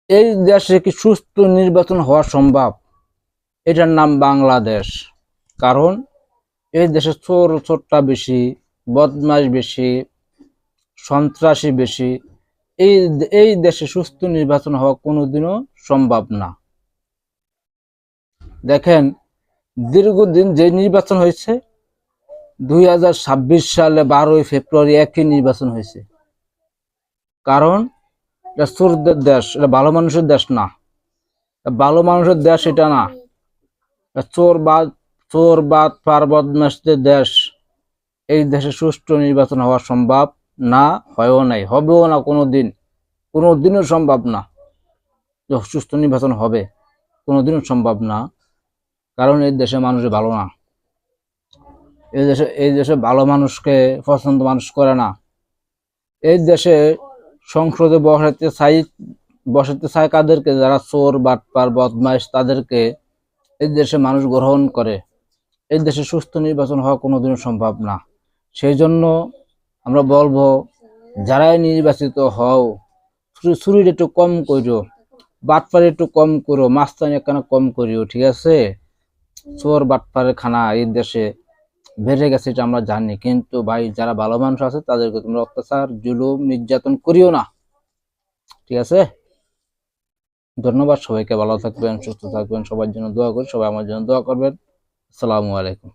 এই দেশে কি সুস্থ নির্বাচন হওয়া সম্ভব? এটার নাম বাংলাদেশ। কারণ এই দেশে চোর চোরটা বেশি, বদমাশ বেশি, সন্ত্রাসী বেশি। এই এই দেশে সুস্থ নির্বাচন হওয়া কোনোদিনও সম্ভব না। দেখেন, দীর্ঘদিন যে নির্বাচন হয়েছে 2026 সালে 12ই ফেব্রুয়ারি একই নির্বাচন হয়েছে। কারণ এটা চোরদের দেশ, এটা ভালো মানুষের দেশ না। ভালো মানুষের দেশ এটা না, চোর বাদ পার বদমাশদের দেশ। এই দেশে সুষ্ঠু নির্বাচন হওয়া সম্ভব না, হয়ও নাই, হবেও না, কোনোদিনও সম্ভব না যে সুষ্ঠু নির্বাচন হবে, কোনোদিনও সম্ভব না। কারণ এই দেশে মানুষ ভালো না। এই দেশে ভালো মানুষকে পছন্দ মানুষ করে না। এই দেশে সংসদে বসাতে চায় কাদেরকে? যারা চোর বাটপার বদমাইশ, তাদেরকে এই দেশে মানুষ গ্রহণ করে। এই দেশে সুস্থ নির্বাচন হওয়া কোনোদিনও সম্ভব না। সেই জন্য আমরা বলবো, যারাই নির্বাচিত হও, চুরির একটু কম করিও, বাটপার একটু কম করো, মাস্তানি একখানা কম করিও, ঠিক আছে? চোর বাটপারের খানা এই দেশে বেড়ে গেছে, এটা আমরা জানি। কিন্তু ভাই, যারা ভালো মানুষ আছে তাদেরকে তোমরা অত্যাচার, জুলুম, নির্যাতন করিও না, ঠিক আছে? ধন্যবাদ সবাইকে। ভালো থাকবেন, সুস্থ থাকবেন। সবার জন্য দোয়া করি, সবাই আমার জন্য দোয়া করবেন। আসসালামু আলাইকুম।